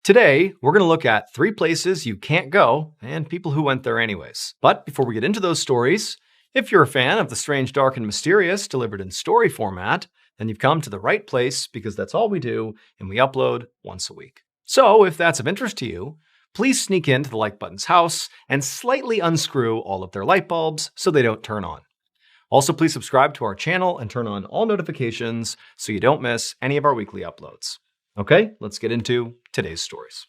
Today, we're going to look at 3 places you can't go and people who went there anyways. But before we get into those stories, if you're a fan of the strange, dark, and mysterious delivered in story format, then you've come to the right place because that's all we do and we upload once a week. So if that's of interest to you, please sneak into the like button's house and slightly unscrew all of their light bulbs so they don't turn on. Also, please subscribe to our channel and turn on all notifications so you don't miss any of our weekly uploads. Okay, let's get into today's stories.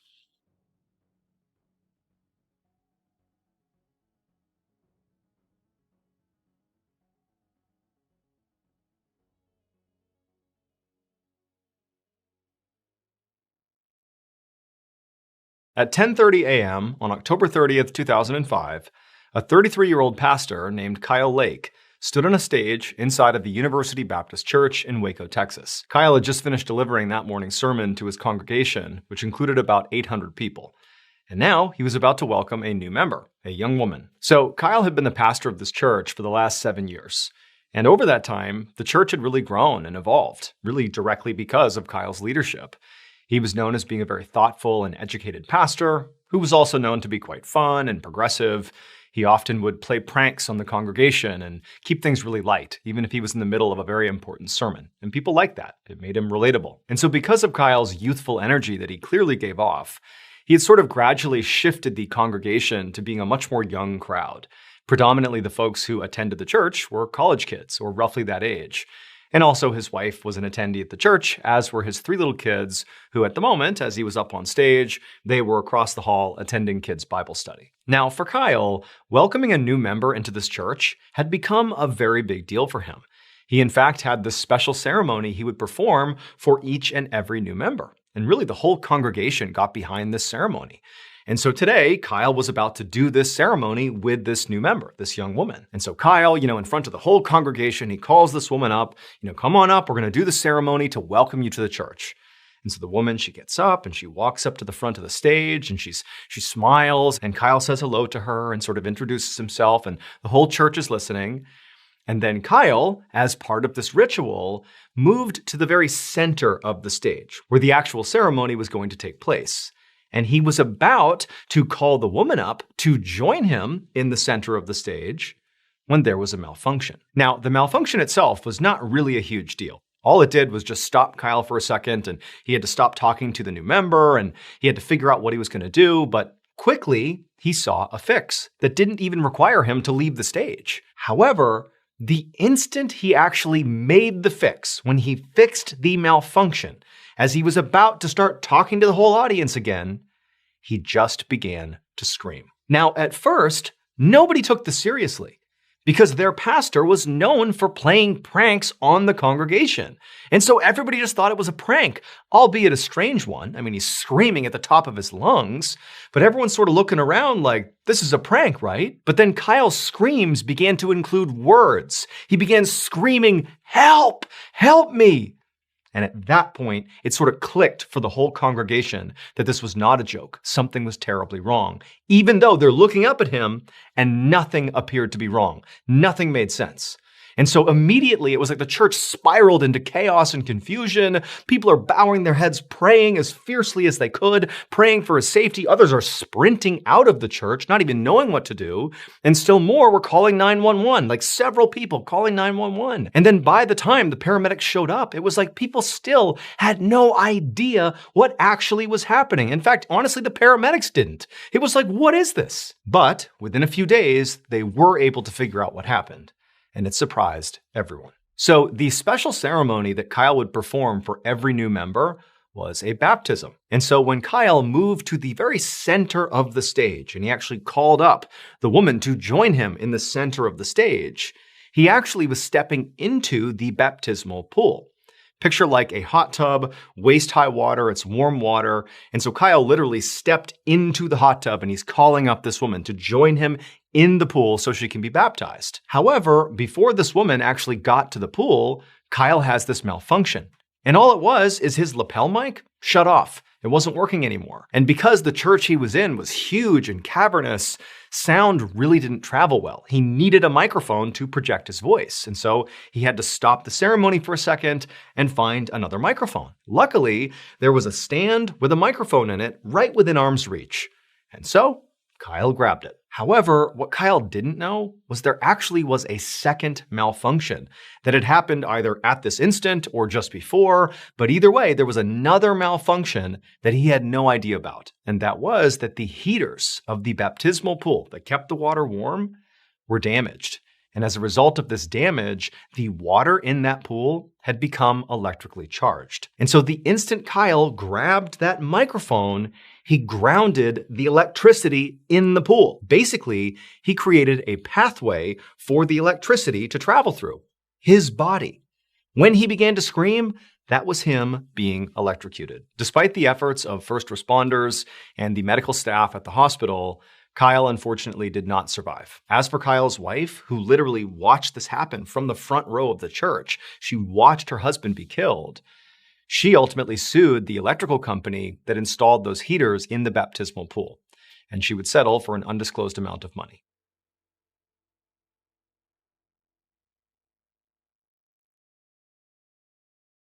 At 10:30 a.m. on October 30th, 2005, a 33-year-old pastor named Kyle Lake stood on a stage inside of the University Baptist Church in Waco, Texas. Kyle had just finished delivering that morning's sermon to his congregation, which included about 800 people. And now he was about to welcome a new member, a young woman. So Kyle had been the pastor of this church for the last 7 years. And over that time, the church had really grown and evolved, really directly because of Kyle's leadership. He was known as being a very thoughtful and educated pastor, who was also known to be quite fun and progressive. He often would play pranks on the congregation and keep things really light, even if he was in the middle of a very important sermon. And people liked that. It made him relatable. And so because of Kyle's youthful energy that he clearly gave off, he had sort of gradually shifted the congregation to being a much more young crowd. Predominantly the folks who attended the church were college kids, or roughly that age. And also his wife was an attendee at the church, as were his 3 little kids, who at the moment, as he was up on stage, they were across the hall attending kids' Bible study. Now for Kyle, welcoming a new member into this church had become a very big deal for him. He in fact had this special ceremony he would perform for each and every new member. And really the whole congregation got behind this ceremony. And so today, Kyle was about to do this ceremony with this new member, this young woman. And so Kyle, in front of the whole congregation, he calls this woman up, come on up, we're going to do the ceremony to welcome you to the church. And so the woman, she gets up and she walks up to the front of the stage and she smiles and Kyle says hello to her and sort of introduces himself and the whole church is listening. And then Kyle, as part of this ritual, moved to the very center of the stage where the actual ceremony was going to take place. And he was about to call the woman up to join him in the center of the stage when there was a malfunction. Now, the malfunction itself was not really a huge deal. All it did was just stop Kyle for a second, and he had to stop talking to the new member, and he had to figure out what he was going to do. But quickly, he saw a fix that didn't even require him to leave the stage. However, the instant he actually made the fix, when he fixed the malfunction, as he was about to start talking to the whole audience again, he just began to scream. Now, at first, nobody took this seriously because their pastor was known for playing pranks on the congregation. And so everybody just thought it was a prank, albeit a strange one. I mean, he's screaming at the top of his lungs, but everyone's sort of looking around like, this is a prank, right? But then Kyle's screams began to include words. He began screaming, "Help! Help me!" And at that point, it sort of clicked for the whole congregation that this was not a joke. Something was terribly wrong, even though they're looking up at him and nothing appeared to be wrong. Nothing made sense. And so immediately it was like the church spiraled into chaos and confusion. People are bowing their heads, praying as fiercely as they could, praying for his safety. Others are sprinting out of the church, not even knowing what to do. And still more were calling 911, like several people calling 911. And then by the time the paramedics showed up, it was like people still had no idea what actually was happening. In fact, honestly, the paramedics didn't. It was like, what is this? But within a few days, they were able to figure out what happened. And it surprised everyone. So the special ceremony that Kyle would perform for every new member was a baptism. And so when Kyle moved to the very center of the stage, and he actually called up the woman to join him in the center of the stage, he actually was stepping into the baptismal pool. Picture like a hot tub, waist-high water, it's warm water. And so Kyle literally stepped into the hot tub and he's calling up this woman to join him in the pool so she can be baptized. However, before this woman actually got to the pool, Kyle has this malfunction. And all it was is his lapel mic shut off. It wasn't working anymore. And because the church he was in was huge and cavernous, sound really didn't travel well. He needed a microphone to project his voice. And so he had to stop the ceremony for a second and find another microphone. Luckily, there was a stand with a microphone in it right within arm's reach. And so Kyle grabbed it. However, what Kyle didn't know was there actually was a second malfunction that had happened either at this instant or just before, but either way, there was another malfunction that he had no idea about. And that was that the heaters of the baptismal pool that kept the water warm were damaged. And as a result of this damage, the water in that pool had become electrically charged. And so the instant Kyle grabbed that microphone, he grounded the electricity in the pool. Basically, he created a pathway for the electricity to travel through his body. When he began to scream, that was him being electrocuted. Despite the efforts of first responders and the medical staff at the hospital, Kyle unfortunately did not survive. As for Kyle's wife, who literally watched this happen from the front row of the church, she watched her husband be killed. She ultimately sued the electrical company that installed those heaters in the baptismal pool, and she would settle for an undisclosed amount of money.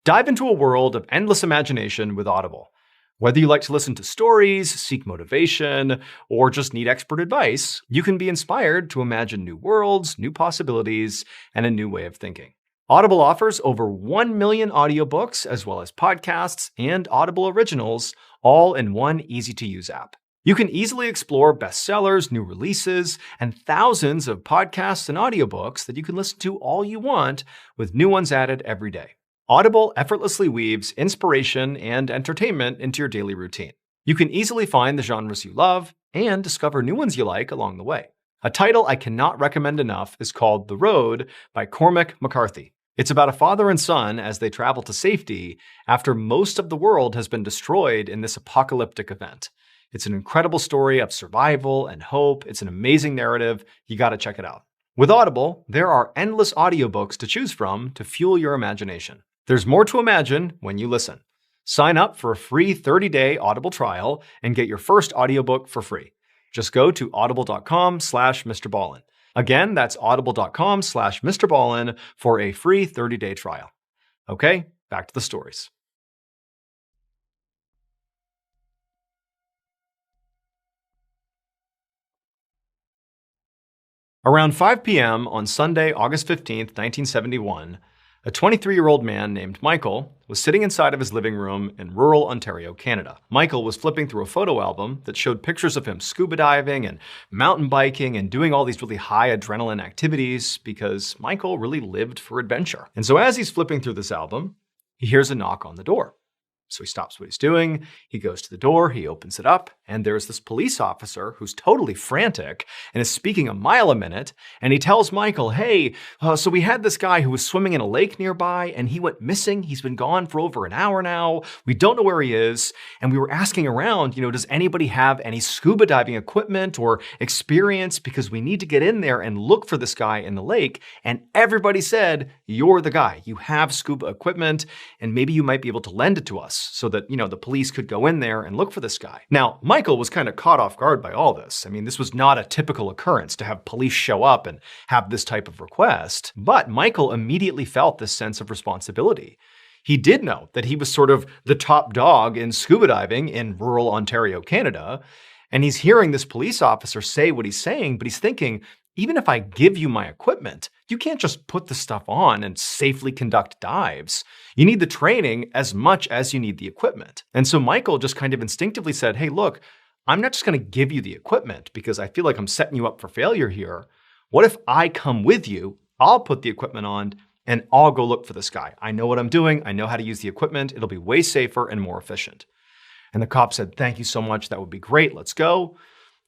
Dive into a world of endless imagination with Audible. Whether you like to listen to stories, seek motivation, or just need expert advice, you can be inspired to imagine new worlds, new possibilities, and a new way of thinking. Audible offers over 1 million audiobooks, as well as podcasts and Audible originals, all in one easy-to-use app. You can easily explore bestsellers, new releases, and thousands of podcasts and audiobooks that you can listen to all you want, with new ones added every day. Audible effortlessly weaves inspiration and entertainment into your daily routine. You can easily find the genres you love and discover new ones you like along the way. A title I cannot recommend enough is called The Road by Cormac McCarthy. It's about a father and son as they travel to safety after most of the world has been destroyed in this apocalyptic event. It's an incredible story of survival and hope. It's an amazing narrative. You gotta check it out. With Audible, there are endless audiobooks to choose from to fuel your imagination. There's more to imagine when you listen. Sign up for a free 30-day Audible trial and get your first audiobook for free. Just go to audible.com/MrBallen. Again, that's audible.com/MrBallen for a free 30-day trial. Okay, back to the stories. Around 5 p.m. on Sunday, August 15th, 1971, a 23-year-old man named Michael was sitting inside of his living room in rural Ontario, Canada. Michael was flipping through a photo album that showed pictures of him scuba diving and mountain biking and doing all these really high adrenaline activities because Michael really lived for adventure. And so as he's flipping through this album, he hears a knock on the door. So he stops what he's doing, he goes to the door, he opens it up, and there's this police officer who's totally frantic and is speaking a mile a minute, and he tells Michael, hey, so we had this guy who was swimming in a lake nearby, and he went missing. He's been gone for over an hour now. We don't know where he is, and we were asking around, does anybody have any scuba diving equipment or experience, because we need to get in there and look for this guy in the lake, and everybody said, you're the guy. You have scuba equipment, and maybe you might be able to lend it to us, so that, the police could go in there and look for this guy. Now, Michael was kind of caught off guard by all this. I mean, this was not a typical occurrence to have police show up and have this type of request, but Michael immediately felt this sense of responsibility. He did know that he was sort of the top dog in scuba diving in rural Ontario, Canada, and he's hearing this police officer say what he's saying, but he's thinking, even if I give you my equipment, you can't just put the stuff on and safely conduct dives. You need the training as much as you need the equipment. And so Michael just kind of instinctively said, hey, look, I'm not just going to give you the equipment because I feel like I'm setting you up for failure here. What if I come with you, I'll put the equipment on, and I'll go look for this guy. I know what I'm doing. I know how to use the equipment. It'll be way safer and more efficient. And the cop said, thank you so much. That would be great. Let's go.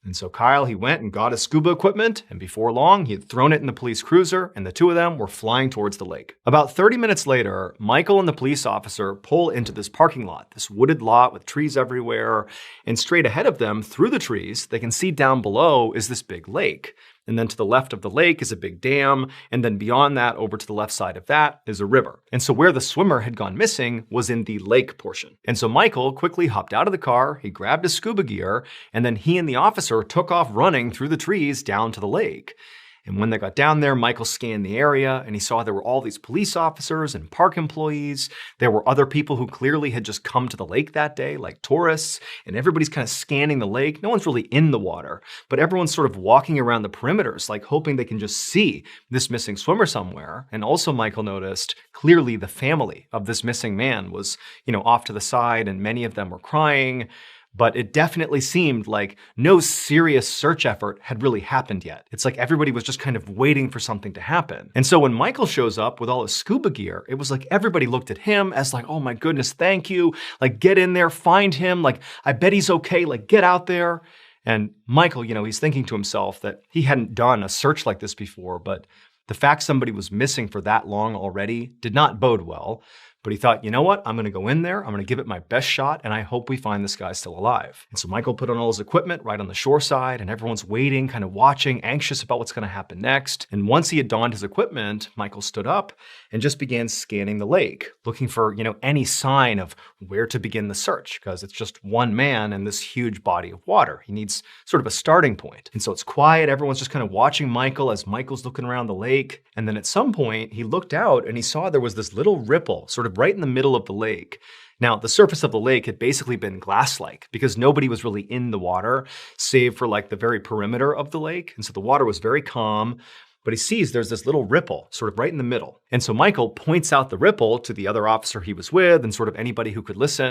And so Kyle, he went and got his scuba equipment, and before long, he had thrown it in the police cruiser, and the two of them were flying towards the lake. About 30 minutes later, Michael and the police officer pull into this parking lot, this wooded lot with trees everywhere, and straight ahead of them, through the trees, they can see down below is this big lake. And then to the left of the lake is a big dam, and then beyond that, over to the left side of that, is a river. And so where the swimmer had gone missing was in the lake portion. And so Michael quickly hopped out of the car, he grabbed his scuba gear, and then he and the officer took off running through the trees down to the lake. And when they got down there, Michael scanned the area and he saw there were all these police officers and park employees. There were other people who clearly had just come to the lake that day, like tourists, and everybody's kind of scanning the lake. No one's really in the water, but everyone's sort of walking around the perimeters, like hoping they can just see this missing swimmer somewhere. And also Michael noticed clearly the family of this missing man was, off to the side, and many of them were crying. But it definitely seemed like no serious search effort had really happened yet. It's like everybody was just kind of waiting for something to happen. And so when Michael shows up with all his scuba gear, it was like everybody looked at him as like, oh my goodness, thank you. Like, get in there, find him. Like, I bet he's okay. Like, get out there. And Michael, he's thinking to himself that he hadn't done a search like this before, but the fact somebody was missing for that long already did not bode well. But he thought, you know what? I'm going to go in there, I'm going to give it my best shot, and I hope we find this guy still alive. And so Michael put on all his equipment right on the shore side, and everyone's waiting, kind of watching, anxious about what's going to happen next. And once he had donned his equipment, Michael stood up and just began scanning the lake, looking for, any sign of where to begin the search, because it's just one man in this huge body of water. He needs sort of a starting point. And so it's quiet, everyone's just kind of watching Michael as Michael's looking around the lake. And then at some point, he looked out and he saw there was this little ripple, sort of right in the middle of the lake. Now, the surface of the lake had basically been glass-like because nobody was really in the water, save for like the very perimeter of the lake. And so the water was very calm, but he sees there's this little ripple sort of right in the middle. And so Michael points out the ripple to the other officer he was with and sort of anybody who could listen.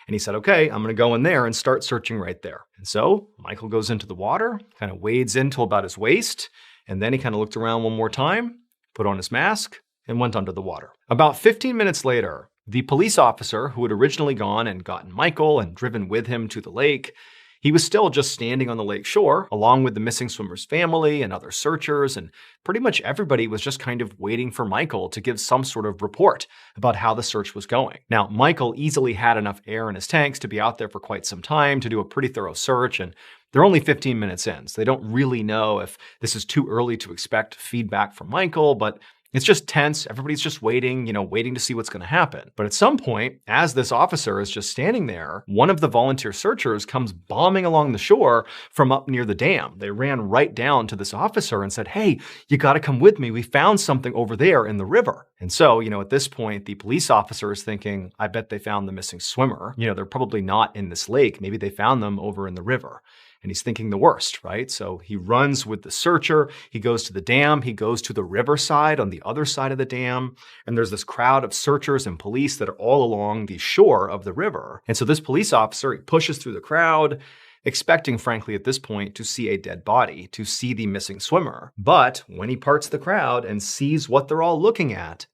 And he said, okay, I'm going to go in there and start searching right there. And so Michael goes into the water, kind of wades in till about his waist. And then he kind of looked around one more time, put on his mask, and went under the water. About 15 minutes later, the police officer who had originally gone and gotten Michael and driven with him to the lake, he was still just standing on the lake shore, along with the missing swimmer's family and other searchers, and pretty much everybody was just kind of waiting for Michael to give some sort of report about how the search was going. Now, Michael easily had enough air in his tanks to be out there for quite some time to do a pretty thorough search, and they're only 15 minutes in, so they don't really know if this is too early to expect feedback from Michael, but it's just tense. Everybody's just waiting, waiting to see what's going to happen. But at some point, as this officer is just standing there, one of the volunteer searchers comes bombing along the shore from up near the dam. They ran right down to this officer and said, hey, you got to come with me. We found something over there in the river. And so, at this point, the police officer is thinking, I bet they found the missing swimmer. They're probably not in this lake. Maybe they found them over in the river. And he's thinking the worst, right? So he runs with the searcher, he goes to the dam, he goes to the riverside on the other side of the dam, and there's this crowd of searchers and police that are all along the shore of the river. And so this police officer, he pushes through the crowd, expecting, frankly, at this point, to see a dead body, to see the missing swimmer. But when he parts the crowd and sees what they're all looking at,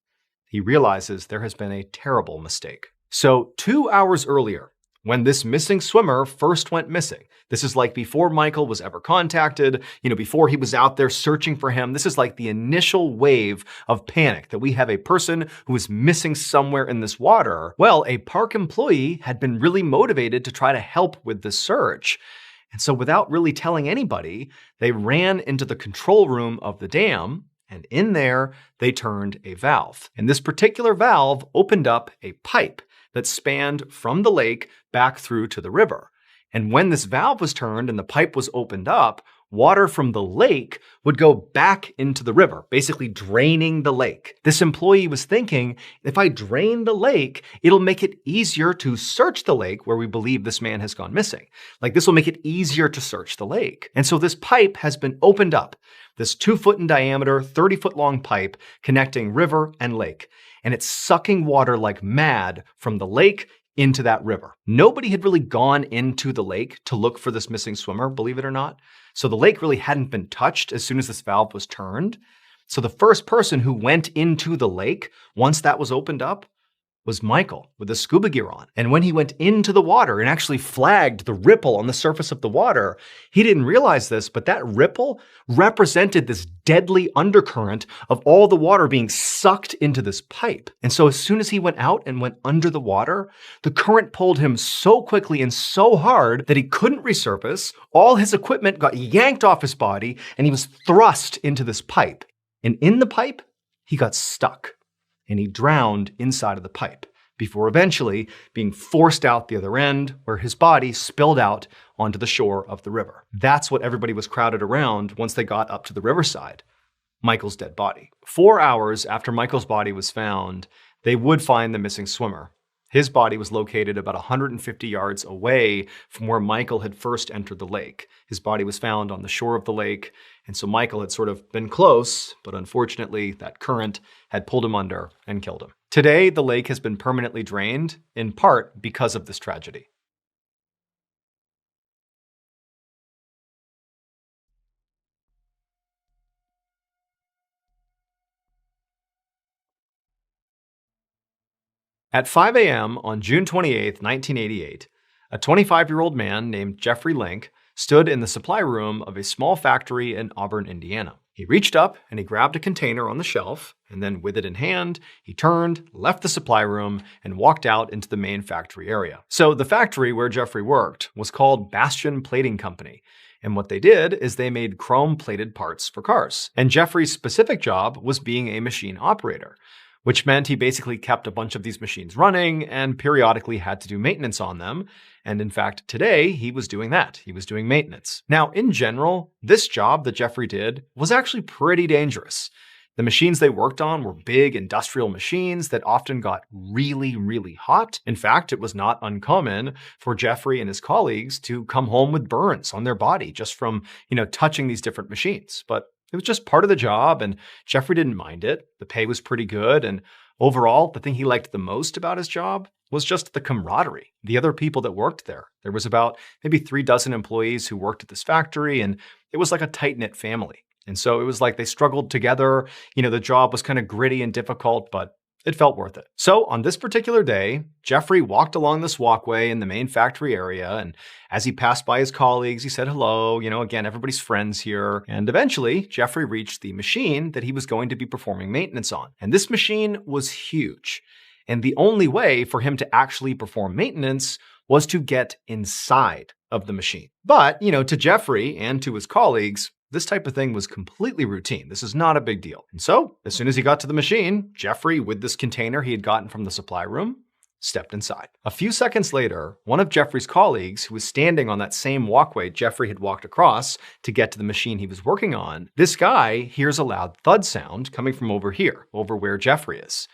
he realizes there has been a terrible mistake. So 2 hours earlier, when this missing swimmer first went missing, this is like before Michael was ever contacted, before he was out there searching for him. This is like the initial wave of panic that we have a person who is missing somewhere in this water. Well, a park employee had been really motivated to try to help with the search. And so without really telling anybody, they ran into the control room of the dam, and in there, they turned a valve. And this particular valve opened up a pipe that spanned from the lake back through to the river. And when this valve was turned and the pipe was opened up, water from the lake would go back into the river, basically draining the lake. This employee was thinking, if I drain the lake, it'll make it easier to search the lake where we believe this man has gone missing. Like, this will make it easier to search the lake. And so this pipe has been opened up, this 2-foot in diameter, 30-foot long pipe connecting river and lake. And it's sucking water like mad from the lake into that river. Nobody had really gone into the lake to look for this missing swimmer, believe it or not. So the lake really hadn't been touched as soon as this valve was turned. So the first person who went into the lake, once that was opened up, was Michael with the scuba gear on. And when he went into the water and actually flagged the ripple on the surface of the water, he didn't realize this, but that ripple represented this deadly undercurrent of all the water being sucked into this pipe. And so as soon as he went out and went under the water, the current pulled him so quickly and so hard that he couldn't resurface. All his equipment got yanked off his body and he was thrust into this pipe. And in the pipe, he got stuck. And he drowned inside of the pipe before eventually being forced out the other end where his body spilled out onto the shore of the river. That's what everybody was crowded around once they got up to the riverside, Michael's dead body. 4 hours after Michael's body was found, they would find the missing swimmer. His body was located about 150 yards away from where Michael had first entered the lake. His body was found on the shore of the lake, and so Michael had sort of been close, but unfortunately that current had pulled him under and killed him. Today, the lake has been permanently drained, in part because of this tragedy. At 5 a.m. on June 28, 1988, a 25-year-old man named Jeffrey Link stood in the supply room of a small factory in Auburn, Indiana. He reached up and he grabbed a container on the shelf, and then with it in hand, he turned, left the supply room, and walked out into the main factory area. So the factory where Jeffrey worked was called Bastion Plating Company. And what they did is they made chrome-plated parts for cars. And Jeffrey's specific job was being a machine operator, which meant he basically kept a bunch of these machines running and periodically had to do maintenance on them. And in fact, today he was doing that. He was doing maintenance. Now, in general, this job that Jeffrey did was actually pretty dangerous. The machines they worked on were big industrial machines that often got really, really hot. In fact, it was not uncommon for Jeffrey and his colleagues to come home with burns on their body just from, touching these different machines. But it was just part of the job, and Jeffrey didn't mind it. The pay was pretty good, and overall, the thing he liked the most about his job was just the camaraderie, the other people that worked there. There was about maybe 36 employees who worked at this factory, and it was like a tight-knit family. And so it was like they struggled together. The job was kind of gritty and difficult, but it felt worth it. So on this particular day, Jeffrey walked along this walkway in the main factory area, and as he passed by his colleagues, he said hello. Again, everybody's friends here. And eventually, Jeffrey reached the machine that he was going to be performing maintenance on. And this machine was huge. And the only way for him to actually perform maintenance was to get inside of the machine. But, to Jeffrey and to his colleagues, this type of thing was completely routine. This is not a big deal. And so, as soon as he got to the machine, Jeffrey, with this container he had gotten from the supply room, stepped inside. A few seconds later, one of Jeffrey's colleagues, who was standing on that same walkway Jeffrey had walked across to get to the machine he was working on, this guy hears a loud thud sound coming from over here, over where Jeffrey is.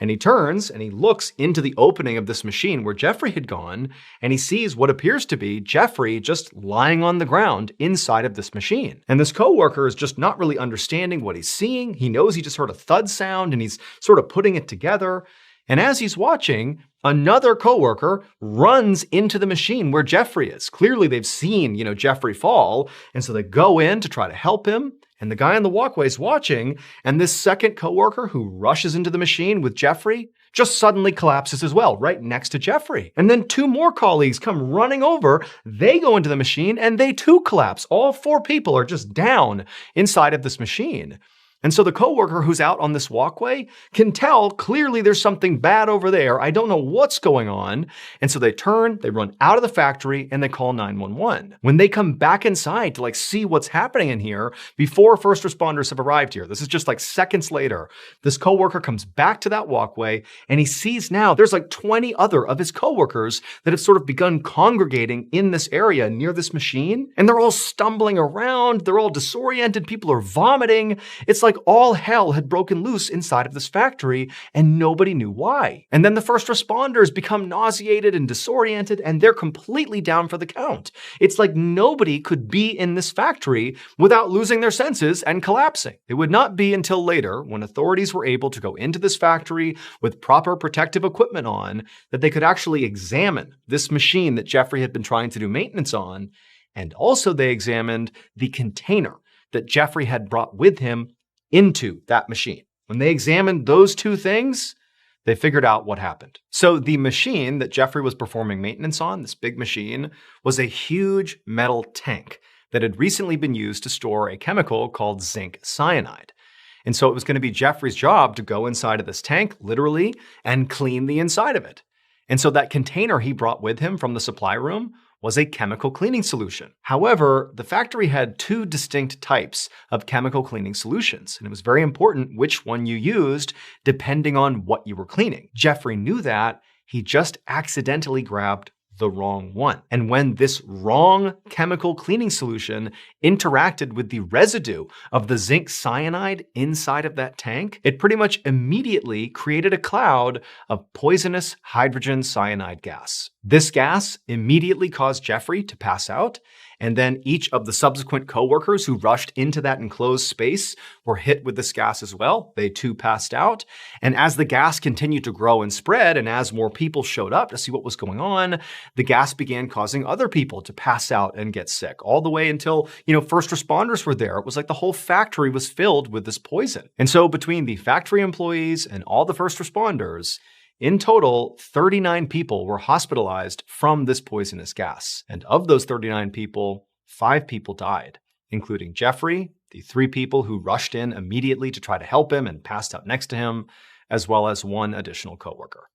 And he turns and he looks into the opening of this machine where Jeffrey had gone, and he sees what appears to be Jeffrey just lying on the ground inside of this machine. And this coworker is just not really understanding what he's seeing. He knows he just heard a thud sound and he's sort of putting it together. And as he's watching, another coworker runs into the machine where Jeffrey is. Clearly they've seen, Jeffrey fall, and so they go in to try to help him. And the guy on the walkway is watching, and this second coworker who rushes into the machine with Jeffrey just suddenly collapses as well, right next to Jeffrey. And then 2 more colleagues come running over, they go into the machine, and they too collapse. All 4 people are just down inside of this machine. And so the coworker who's out on this walkway can tell clearly there's something bad over there. I don't know what's going on. And so they turn, they run out of the factory, and they call 911. When they come back inside to see what's happening in here before first responders have arrived here, this is just seconds later, this coworker comes back to that walkway and he sees now there's 20 other of his coworkers that have sort of begun congregating in this area near this machine. And they're all stumbling around. They're all disoriented. People are vomiting. It's like all hell had broken loose inside of this factory and nobody knew why. And then the first responders become nauseated and disoriented and they're completely down for the count. It's like nobody could be in this factory without losing their senses and collapsing. It would not be until later, when authorities were able to go into this factory with proper protective equipment on, that they could actually examine this machine that Jeffrey had been trying to do maintenance on. And also they examined the container that Jeffrey had brought with him into that machine. When they examined those 2 things, they figured out what happened. So the machine that Jeffrey was performing maintenance on, this big machine, was a huge metal tank that had recently been used to store a chemical called zinc cyanide. And so it was going to be Jeffrey's job to go inside of this tank, literally, and clean the inside of it. And so that container he brought with him from the supply room was a chemical cleaning solution. However, the factory had two distinct types of chemical cleaning solutions, and it was very important which one you used depending on what you were cleaning. Jeffrey knew that. He just accidentally grabbed the wrong one. And when this wrong chemical cleaning solution interacted with the residue of the zinc cyanide inside of that tank, it pretty much immediately created a cloud of poisonous hydrogen cyanide gas. This gas immediately caused Jeffrey to pass out, and then each of the subsequent coworkers who rushed into that enclosed space were hit with this gas as well. They too passed out. And as the gas continued to grow and spread, and as more people showed up to see what was going on, the gas began causing other people to pass out and get sick, all the way until, first responders were there. It was like the whole factory was filled with this poison. And so between the factory employees and all the first responders, in total, 39 people were hospitalized from this poisonous gas. And of those 39 people, 5 people died, including Jeffrey, the 3 people who rushed in immediately to try to help him and passed out next to him, as well as 1 additional coworker.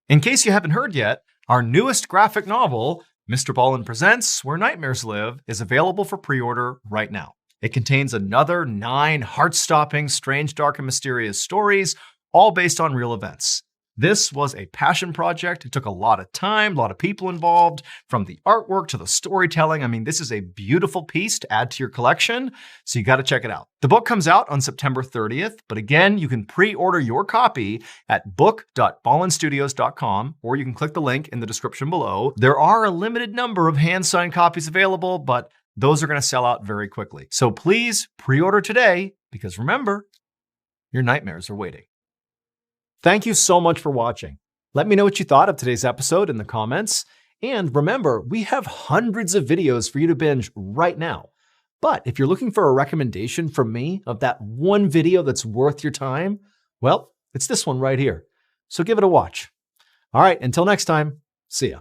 In case you haven't heard yet, our newest graphic novel, MrBallen Presents Where Nightmares Live, is available for pre-order right now. It contains another 9 heart-stopping, strange, dark, and mysterious stories, all based on real events. This was a passion project. It took a lot of time, a lot of people involved, from the artwork to the storytelling. I mean, this is a beautiful piece to add to your collection, so you got to check it out. The book comes out on September 30th, but again, you can pre-order your copy at book.ballenstudios.com, or you can click the link in the description below. There are a limited number of hand-signed copies available, but those are going to sell out very quickly. So please pre-order today, because remember, your nightmares are waiting. Thank you so much for watching. Let me know what you thought of today's episode in the comments. And remember, we have hundreds of videos for you to binge right now. But if you're looking for a recommendation from me of that one video that's worth your time, well, it's this one right here. So give it a watch. All right, until next time, see ya.